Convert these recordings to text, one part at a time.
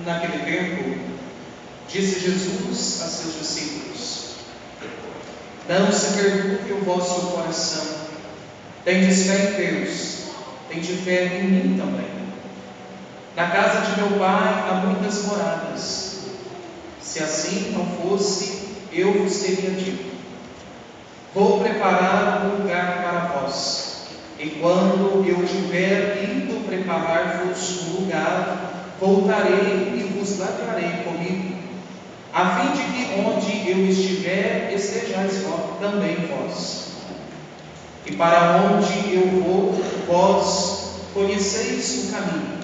Naquele tempo, disse Jesus a seus discípulos: não se perturbe o vosso coração. Tendes fé em Deus, tende fé em mim também. Na casa de meu Pai há muitas moradas. Se assim não fosse, eu vos teria dito: vou preparar um lugar para vós. E quando eu tiver ido preparar-vos um lugar, voltarei e vos levarei comigo, a fim de que onde eu estiver, estejais também vós. E para onde eu vou, vós conheceis o caminho.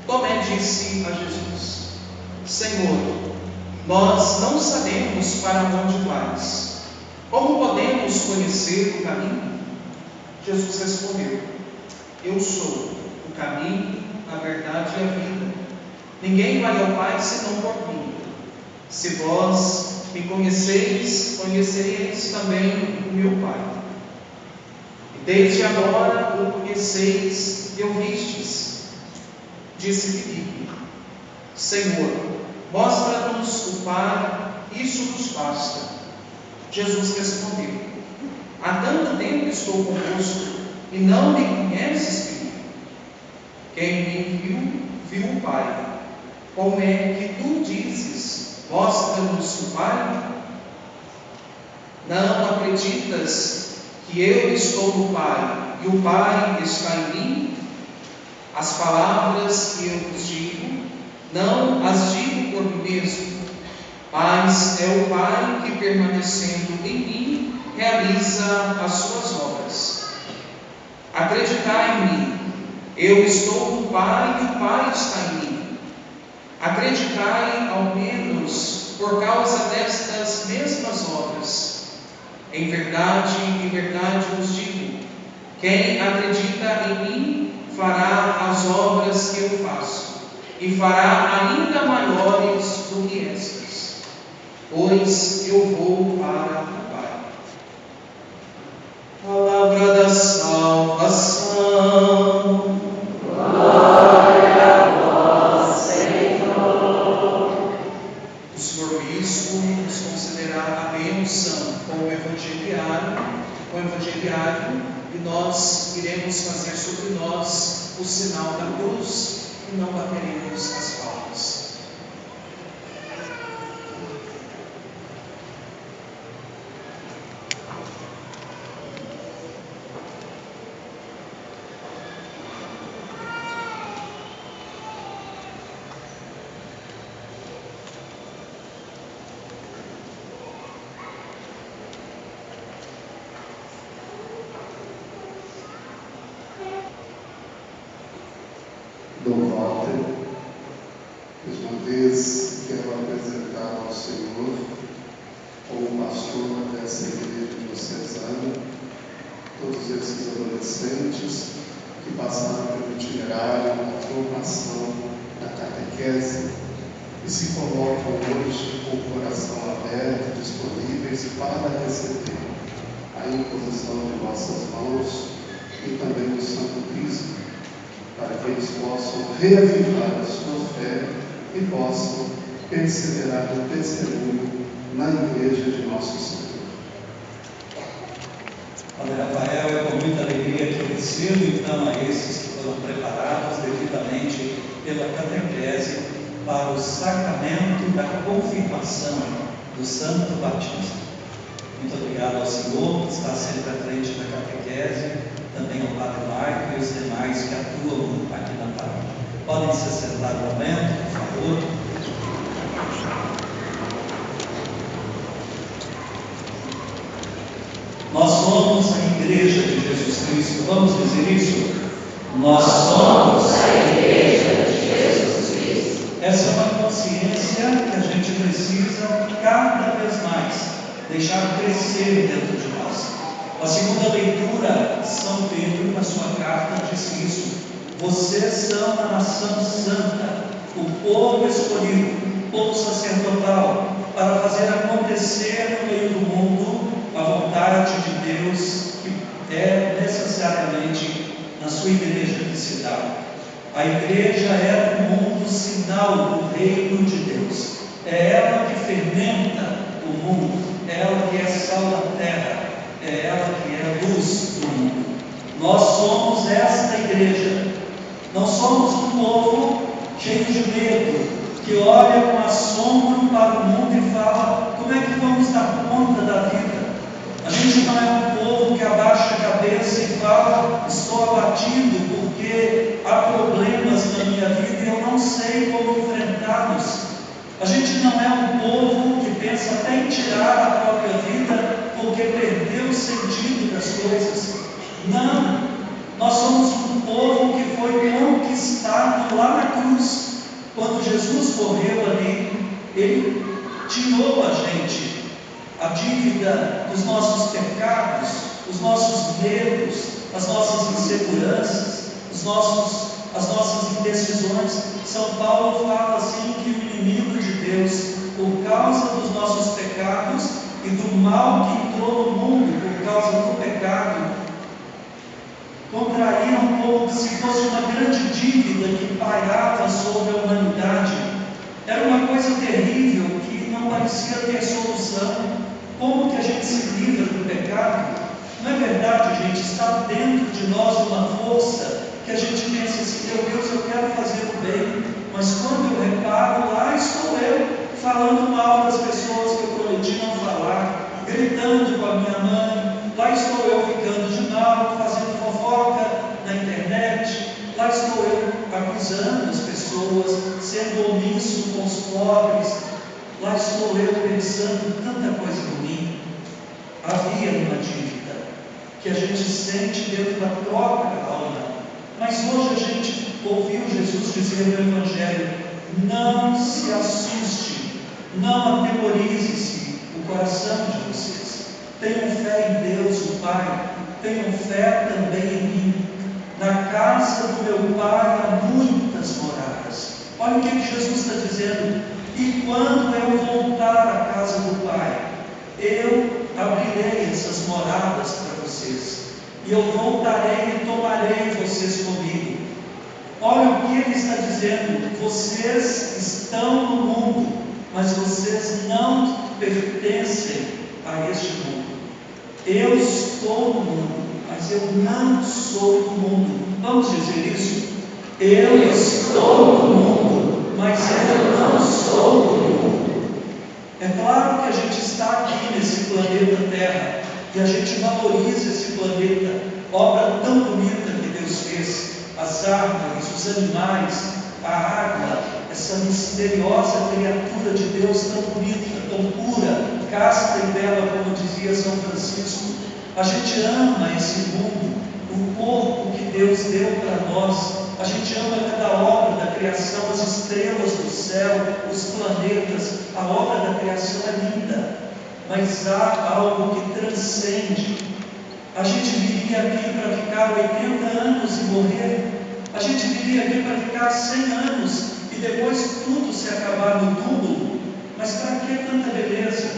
Tomé disse a Jesus: Senhor, nós não sabemos para onde vais. Como podemos conhecer o caminho? Jesus respondeu: eu sou o caminho, a verdade e a vida. Ninguém vai ao Pai senão por mim. Se vós me conheceis, conhecereis também o meu Pai. E desde agora o conheceis e o vistes. Disse Filipe: Senhor, mostra-nos o Pai, isso nos basta. Jesus respondeu: há tanto tempo estou convosco e não me conheces, Filipe? Quem me viu, viu o Pai. Como é que tu dizes: mostra-nos o Pai? Não acreditas que eu estou no Pai e o Pai está em mim? As palavras que eu vos digo, não as digo por mim mesmo, mas é o Pai que, permanecendo em mim, realiza as suas obras. Acreditai em mim, eu estou no Pai e o Pai está em mim. Acreditai ao menos por causa destas mesmas obras. Em verdade vos digo: quem acredita em mim fará as obras que eu faço, e fará ainda maiores do que estas, pois eu vou para o Pai. Palavra da salvação. Glória a vós, Senhor. O Senhor Bispo nos concederá a benção como evangeliário, e nós iremos fazer sobre nós o sinal da cruz e não bateremos as palmas. Dom Walter, mais uma vez quero apresentar ao Senhor, como pastor dessa igreja diocesana, todos esses adolescentes que passaram pelo itinerário da formação da catequese e se colocam hoje com o coração aberto, disponíveis para receber a imposição de nossas mãos e também o Santo Cristo, para que eles possam reavivar a sua fé e possam perseverar no testemunho na igreja de nosso Senhor. Padre Rafael, é com muita alegria que eu recebo então a esses que foram preparados devidamente pela catequese para o sacramento da confirmação do Santo Batismo. Muito obrigado ao Senhor que está sempre à frente da catequese, também ao Padre Marco e os demais que atuam aqui na paróquia. Podem se sentar um momento, por favor. Nós somos a Igreja de Jesus Cristo. Vamos dizer isso? Nós somos a Igreja de Jesus Cristo. Essa é uma consciência que a gente precisa cada vez mais deixar crescer dentro de nós. A segunda leitura, São Pedro, na sua carta, disse isso: vocês são a nação santa, o povo escolhido, o povo sacerdotal, para fazer acontecer no meio do mundo a vontade de Deus, que é necessariamente na sua igreja que se dá. A igreja é no mundo sinal do reino de Deus. É ela que fermenta o mundo, é ela que é sal da terra, é ela que é luz do mundo. Nós somos esta igreja. Não somos um povo cheio de medo, que olha com assombro para o mundo e fala: como é que vamos dar conta da vida? A gente não é um povo que abaixa a cabeça e fala: estou abatido porque há problemas na minha vida e eu não sei como enfrentá-los. A gente não é um povo que pensa até em tirar a própria vida porque perdeu o sentido das coisas. Não, nós somos um povo que foi conquistado lá na cruz. Quando Jesus morreu ali, Ele tirou a gente a dívida dos nossos pecados, os nossos medos, as nossas inseguranças, as nossas indecisões. São Paulo fala assim que o inimigo de Deus, por causa dos nossos pecados e do mal que entrou no mundo por causa do pecado, contraria um pouco se fosse uma grande dívida que pairava sobre a humanidade. Era uma coisa terrível que não parecia ter solução. Como que a gente se livra do pecado? Não é verdade, gente? Está dentro de nós uma força que a gente pensa assim: meu Deus, eu quero fazer o bem, mas quando eu reparo, lá estou eu, falando mal das pessoas que eu prometi não falar, gritando com a minha mãe, lá estou eu ficando de mal, fazendo fofoca na internet, lá estou eu acusando as pessoas, sendo omisso com os pobres, lá estou eu pensando tanta coisa ruim. Havia uma dívida que a gente sente dentro da própria alma. Mas hoje a gente ouviu Jesus dizer no Evangelho: não se assuste, não atemorize-se o coração de vocês. Tenham fé em Deus, o Pai, tenham fé também em mim. Na casa do meu Pai há muitas moradas. Olha o que Jesus está dizendo: e quando eu voltar à casa do Pai, eu abrirei essas moradas para vocês, e eu voltarei e tomarei vocês comigo. Olha o que ele está dizendo: vocês estão no mundo, mas vocês não pertencem a este mundo. Eu estou no mundo, mas eu não sou do mundo. Vamos dizer isso? Eu estou no mundo, mas eu não sou do mundo. É claro que a gente está aqui nesse planeta Terra e a gente valoriza esse planeta, obra tão bonita que Deus fez, as árvores, os animais, a água, essa misteriosa criatura de Deus tão bonita, tão pura, casta e bela, como dizia São Francisco. A gente ama esse mundo, o corpo que Deus deu para nós. A gente ama cada obra da criação, as estrelas do céu, os planetas. A obra da criação é linda, mas há algo que transcende. A gente viria aqui para ficar 80 anos e morrer. A gente viria aqui para ficar 100 anos e depois tudo se acabar no túmulo. Mas para que tanta beleza,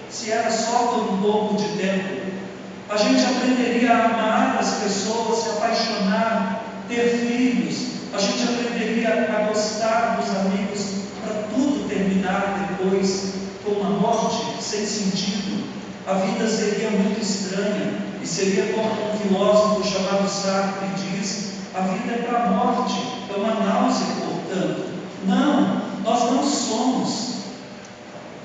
se era só por um pouco de tempo? A gente aprenderia a amar as pessoas, se apaixonar, ter filhos. A gente aprenderia a gostar dos amigos, para tudo terminar depois com uma morte sem sentido. A vida seria muito estranha e seria como um filósofo chamado Sartre diz: a vida é para a morte, é uma náusea, portanto. Não, nós não somos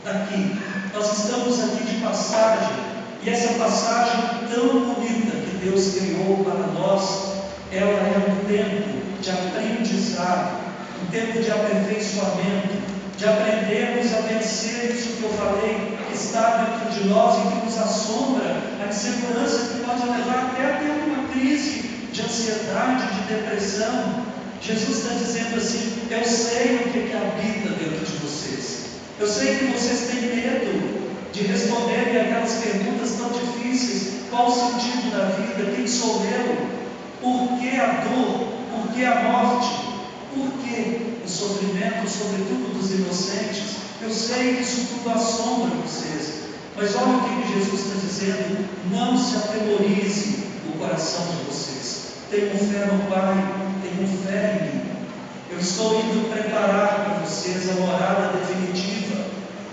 daqui, nós estamos aqui de passagem. E essa passagem tão bonita que Deus criou para nós, ela é um tempo de aprendizado, um tempo de aperfeiçoamento, de aprendermos a vencer isso que eu falei, que está dentro de nós e que nos assombra, a insegurança que pode levar até a ter uma crise de ansiedade, de depressão. Jesus está dizendo assim: eu sei o que habita dentro de vocês, eu sei que vocês têm medo de responderem aquelas perguntas tão difíceis: qual o sentido da vida? Quem sou eu? Por que a dor? Por que a morte? Por que o sofrimento, sobretudo dos inocentes? Eu sei que isso tudo assombra vocês, mas olha o que Jesus está dizendo: não se atemorize o coração de vocês. Tenham fé no Pai, tenham fé em mim. Eu estou indo preparar para vocês a morada definitiva,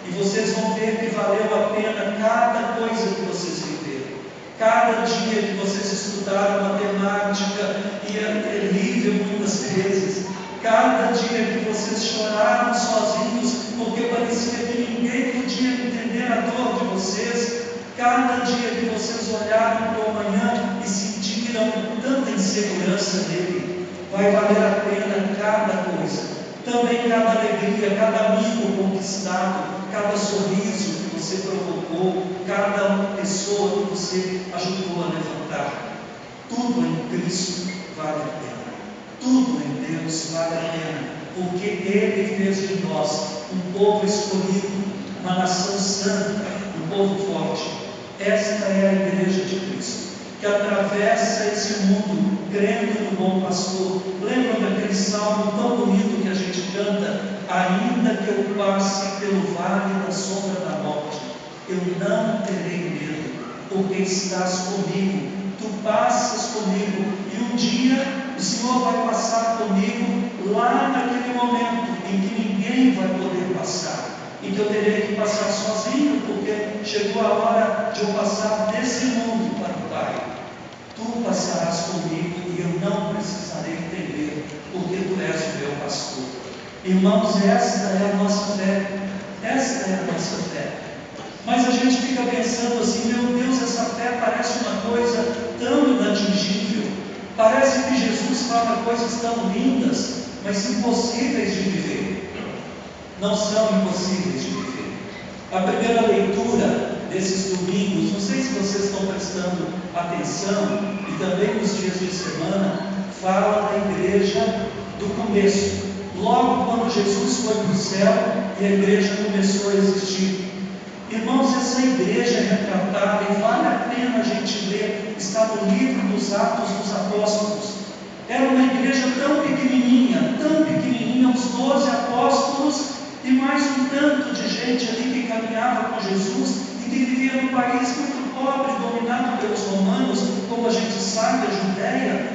e vocês vão ver que valeu a pena cada coisa que vocês viveram. Cada dia que vocês estudaram matemática, e é terrível muitas vezes. Cada dia que vocês choraram sozinhos, porque parecia que ninguém podia entender a dor de vocês. Cada dia que vocês olharam para o amanhã e sentiram tanta insegurança nele, vai valer a pena cada coisa. Também cada alegria, cada amigo conquistado, cada sorriso que você provocou, cada pessoa que você ajudou a levantar. Tudo em Cristo vale a pena. Tudo em Deus vale a pena, porque Ele fez de nós um povo escolhido, uma nação santa, um povo forte. Esta é a Igreja de Cristo, que atravessa esse mundo crendo no bom pastor. Lembram daquele salmo tão bonito que a gente canta? Ainda que eu passe pelo vale da sombra da morte, eu não terei medo, porque estás comigo. Tu passas comigo, e um dia o Senhor vai passar comigo lá naquele momento em que ninguém vai poder passar, e que eu terei que passar sozinho, porque chegou a hora de eu passar desse mundo para o Pai. Tu passarás comigo e eu não precisarei temer, porque tu és o meu pastor. Irmãos, esta é a nossa fé. Esta é a nossa fé. Mas a gente fica pensando assim, meu Deus, essa fé parece uma coisa tão inatingível. Parece que Jesus fala coisas tão lindas, mas impossíveis de viver. Não são impossíveis de viver. A primeira leitura desses domingos, não sei se vocês estão prestando atenção, e também nos dias de semana, fala da igreja do começo. Logo quando Jesus foi para o céu e a igreja começou a existir. Irmãos, essa igreja é retratada, e vale a pena a gente ler, está no livro dos Atos dos Apóstolos. Era uma igreja tão pequenininha, uns 12 apóstolos e mais um tanto de gente ali que caminhava com Jesus e que vivia num país muito pobre, dominado pelos romanos, como a gente sabe, a Judéia.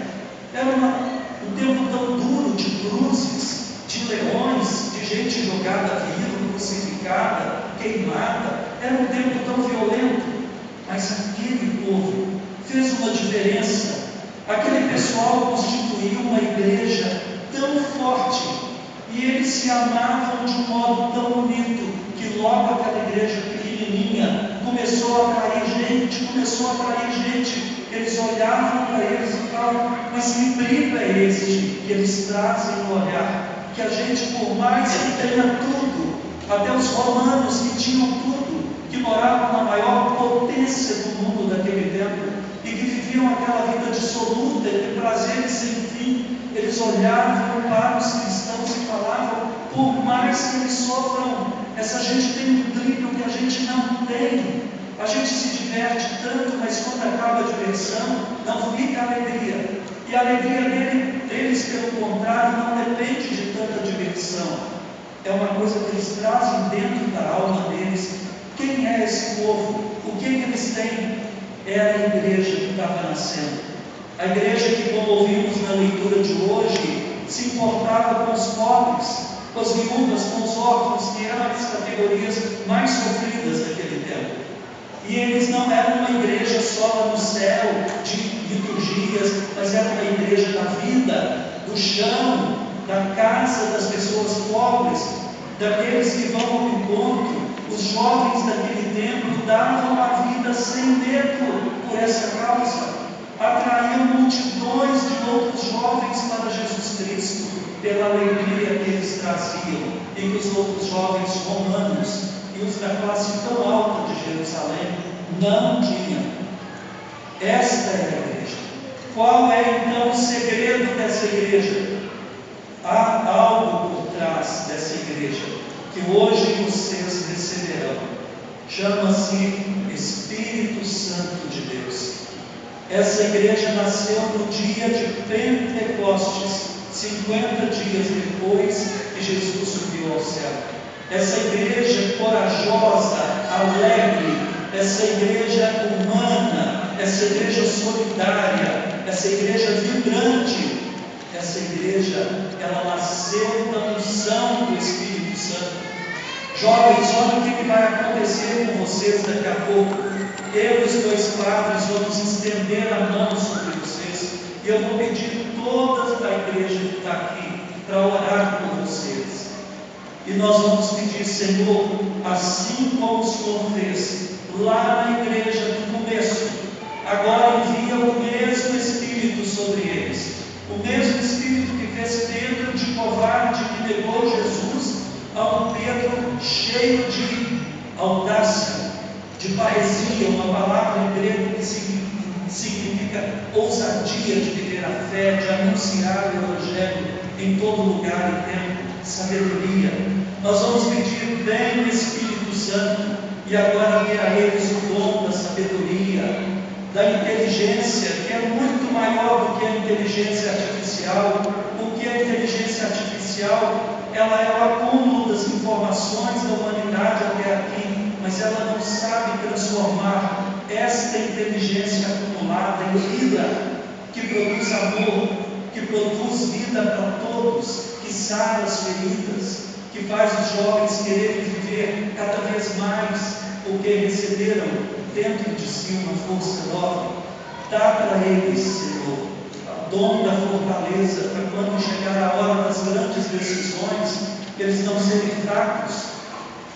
Era um tempo tão duro, de cruzes, de leões, de gente jogada viva, crucificada, queimada. Era um tempo tão violento, mas aquele povo fez uma diferença. Aquele pessoal constituiu uma igreja tão forte, e eles se amavam de um modo tão bonito, que logo aquela igreja pequenininha começou a atrair gente. Eles olhavam para eles e falavam, mas que brilho é este que eles trazem no olhar? Que a gente, por mais que tenha tudo, até os romanos que tinham tudo, que moravam na maior potência do mundo daquele tempo, e que viviam aquela vida dissoluta, de prazeres sem fim, eles olhavam para os cristãos e falavam, por mais que eles sofram, essa gente tem um brilho que a gente não tem. A gente se diverte tanto, mas quando acaba a diversão, não fica a alegria. E a alegria deles, pelo contrário, não depende de tanta diversão. É uma coisa que eles trazem dentro da alma deles. Quem é esse povo? O que eles têm? Era a igreja que estava nascendo. A igreja que, como ouvimos na leitura de hoje, se importava com os pobres, com as viúvas, com os órfãos, que eram as categorias mais sofridas daquele tempo. E eles não eram uma igreja só lá no céu, de liturgias, mas era uma igreja da vida, do chão, da casa das pessoas pobres, daqueles que vão ao encontro. Os jovens daquele tempo davam a vida sem medo por essa causa, atraíam multidões de outros jovens para Jesus Cristo, pela alegria que eles traziam, e que os outros jovens romanos e os da classe tão alta de Jerusalém não tinham. Esta é a igreja. Qual é então o segredo dessa igreja? Há algo por trás dessa igreja, que hoje vocês receberão. Chama-se Espírito Santo de Deus. Essa igreja nasceu no dia de Pentecostes, 50 dias depois que Jesus subiu ao céu. Essa igreja corajosa, alegre, essa igreja humana, essa igreja solidária, essa igreja vibrante, Essa igreja, ela nasceu da unção do Espírito Santo. Jovens, olha o que vai acontecer com vocês daqui a pouco. Eu e os dois padres vamos estender a mão sobre vocês. E eu vou pedir toda a igreja que está aqui para orar por vocês. E nós vamos pedir, Senhor, assim como o Senhor fez lá na igreja no começo, agora envia o mesmo Espírito sobre eles. O mesmo Espírito que fez Pedro de covarde, que negou Jesus, a um Pedro cheio de audácia, de parresia, uma palavra em grego que significa ousadia de viver a fé, de anunciar o Evangelho em todo lugar e tempo, sabedoria. Nós vamos pedir, vem o Espírito Santo, e agora dê a eles o dom da sabedoria, da inteligência, que é muito maior do que a inteligência artificial, porque a inteligência artificial, ela é o acúmulo das informações da humanidade até aqui, mas ela não sabe transformar esta inteligência acumulada em vida, que produz amor, que produz vida para todos, que sara as feridas, que faz os jovens quererem viver cada vez mais, porque receberam dentro de si uma força nova. Dá para eles, Senhor, o dom da fortaleza, para quando chegar a hora das grandes decisões, eles não serem fracos.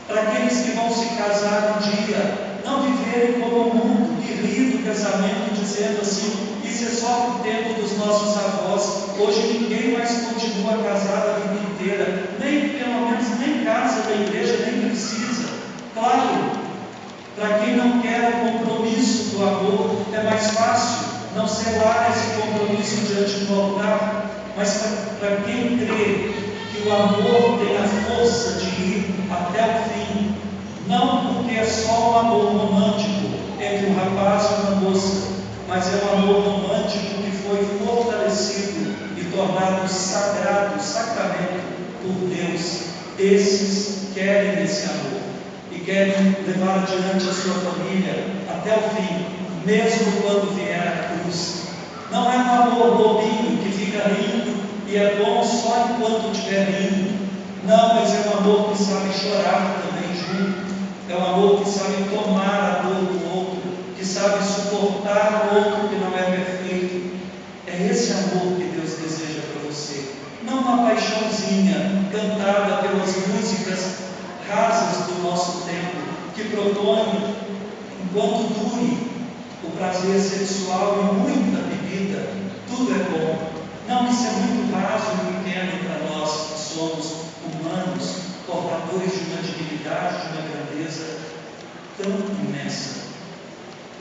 Para aqueles que vão se casar um dia, não viverem como o mundo, que ri do casamento, dizendo assim: isso é só o tempo dos nossos avós, hoje ninguém mais continua casado a vida inteira, nem pelo menos nem casa da igreja, nem precisa. Claro, para quem não quer o compromisso do amor, é mais fácil não selar esse compromisso diante do altar, mas para quem crê que o amor tem a força de ir até o fim, não porque é só um amor romântico entre um rapaz e uma moça, mas é um amor romântico que foi fortalecido e tornado sagrado, sacramento por Deus. Esses querem esse amor e querem levar adiante a sua família até o fim, mesmo quando vier a cruz. Não é um amor bobinho que fica rindo e é bom só enquanto estiver rindo. Não, mas é um amor que sabe chorar também junto. É um amor que sabe tomar a dor do outro, que sabe suportar o outro que não é perfeito. É esse amor que Deus deseja para você. Não uma paixãozinha cantada pelas músicas rasas do nosso tempo, que propõe, enquanto dure o prazer sexual e muita bebida, tudo é bom. Não, isso é muito raso e pequeno para nós que somos humanos, portadores de uma dignidade, de uma grandeza tão imensa.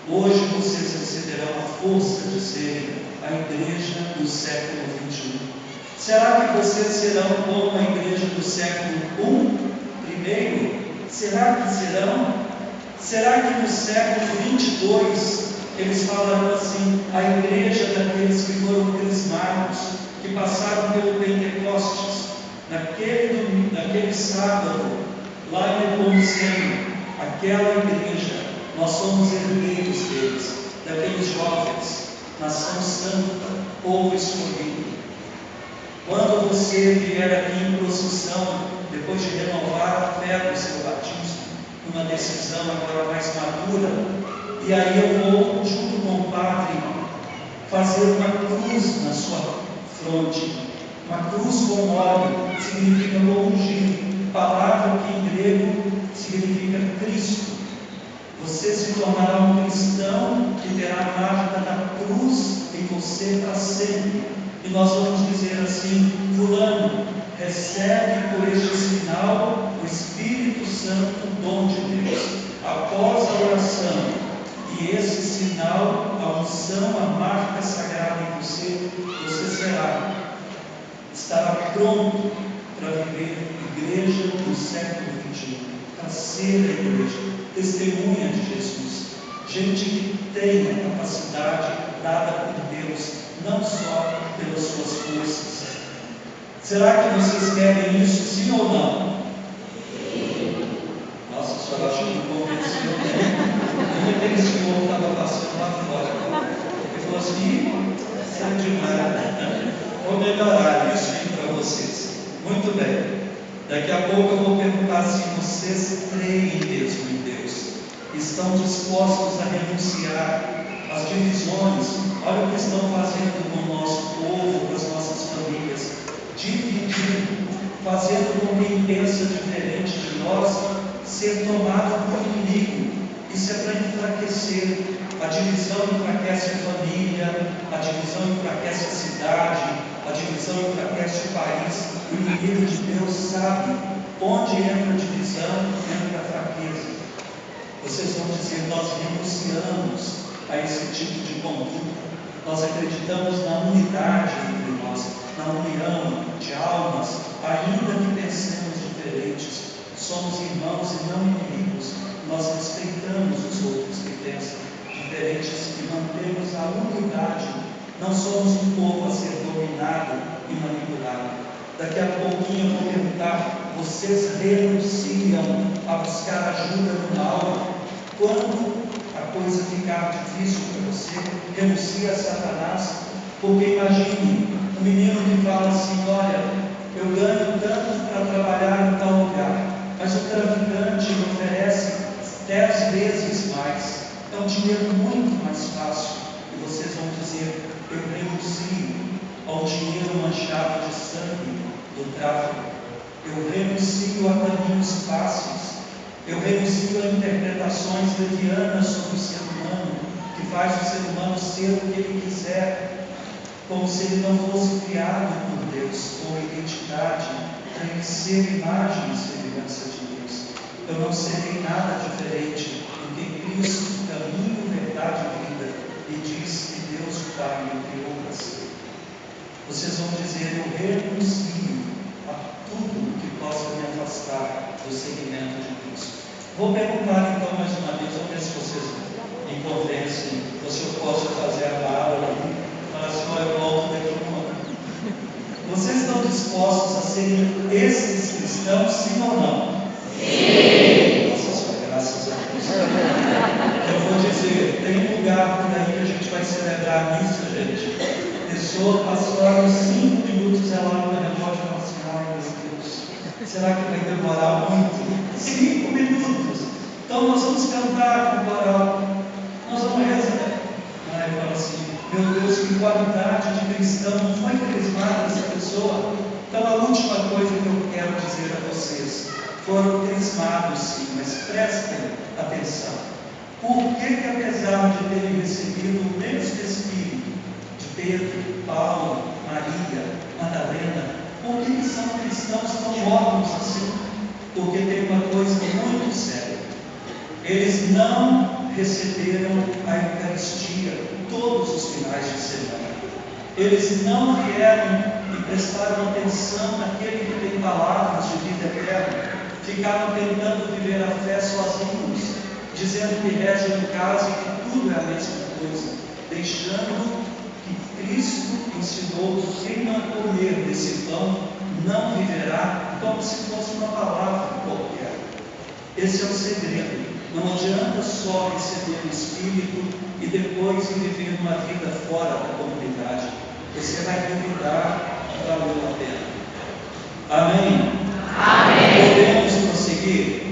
Hoje vocês receberão a força de serem a igreja do século XXI. Será que vocês serão como a igreja do século I? Primeiro? Será que serão? Será que no século 22 eles falarão assim, a igreja daqueles que foram crismados, que passaram pelo Pentecostes, naquele sábado, lá em Nepomuceno, aquela igreja, nós somos herdeiros deles, daqueles jovens, nação santa, povo escolhido. Quando você vier aqui em procissão, depois de renovar a fé do seu batismo, numa decisão agora mais madura, e aí eu vou, junto com o padre, fazer uma cruz na sua fronte. Uma cruz com óleo significa ungir, palavra que em grego significa Cristo. Você se tornará um cristão que terá a marca da cruz em você para sempre. E nós vamos dizer assim: fulano, recebe por este sinal o Espírito Santo, o dom de Deus, após a oração. E esse sinal, a unção, a marca sagrada em você, você estará pronto para viver igreja do século XXI, para ser a igreja, testemunha de Jesus, gente que tem a capacidade dada por Deus, não só pelas suas forças. Será que vocês querem isso, sim ou não? Nossa, a senhora acha que me convenceu, né? Aquele senhor que estava passando lá fora, ele falou assim: isso é demais. Vou melhorar isso aí para vocês. Muito bem. Daqui a pouco eu vou perguntar se vocês creem mesmo em Deus. Estão dispostos a renunciar às divisões. Olha o que estão fazendo com o nosso povo, com as nossas famílias. Dividindo, fazendo com quem pensa diferente de nós ser tomado por inimigo. Isso é para enfraquecer. A divisão enfraquece a família, a divisão enfraquece a cidade, a divisão enfraquece o país. O inimigo de Deus sabe onde entra a divisão, entra a fraqueza. Vocês vão dizer: nós renunciamos a esse tipo de conduta. Nós acreditamos na unidade entre nós, na união de almas, ainda que pensemos diferentes. Somos irmãos e não inimigos. Nós respeitamos os outros que pensam diferentes e mantemos a unidade. Não somos um povo a ser dominado e manipulado. Daqui a pouquinho eu vou perguntar: vocês renunciam a buscar ajuda no mal? Quando a coisa ficar difícil para você, renuncia a Satanás. Porque imagine um menino que fala assim: olha, eu ganho tanto para trabalhar em tal lugar, mas o traficante me oferece 10 vezes mais. É um dinheiro muito mais fácil. E vocês vão dizer: eu renuncio ao dinheiro manchado de sangue do tráfico. Eu renuncio a caminhos fáceis. Eu renuncio a interpretações levianas sobre o ser humano, que faz o ser humano ser o que ele quiser, como se ele não fosse criado por Deus, com identidade, para ele ser imagem e semelhança de Deus. Eu não serei nada diferente do que Cristo, caminho, verdade e vida, e diz que Deus o Pai me criou para ser. Vocês vão dizer: eu renuncio a tudo que possa me afastar do seguimento de Cristo. Vou perguntar então mais uma vez, vamos ver se vocês me convencem, ou se eu posso fazer a barra ali, falar assim: olha, eu volto daqui a um ano. Vocês estão dispostos a serem esses cristãos, sim ou não? Sim! Nossa, só graças a Deus. Eu vou dizer: tem um lugar por aí que a gente vai celebrar a missa, gente. Pessoa passaram 5 minutos, ela no relógio e fala assim: ai meu Deus, será que vai demorar muito? 5 minutos. Então nós vamos cantar com o coral, nós vamos rezar. Aí eu falo assim: meu Deus, que qualidade de cristão, não foi crismada essa pessoa? Então a última coisa que eu quero dizer a vocês: foram crismados sim, mas prestem atenção. Por que apesar de terem recebido o mesmo Espírito de Pedro, Paulo, Maria, Madalena, por que são cristãos tão mornos assim? Porque tem uma coisa muito séria: eles não receberam a Eucaristia todos os finais de semana. Eles não vieram e prestaram atenção naquele que tem palavras de vida eterna. Ficaram tentando viver a fé sozinhos, dizendo que rezam em casa e que tudo é a mesma coisa, deixando que Cristo ensinou que quem não comer desse pão não viverá, como se fosse uma palavra qualquer. Esse é o segredo. Não adianta só receber o Espírito e depois viver uma vida fora da comunidade. Você vai duvidar que valeu a pena. Amém? Amém. Podemos prosseguir?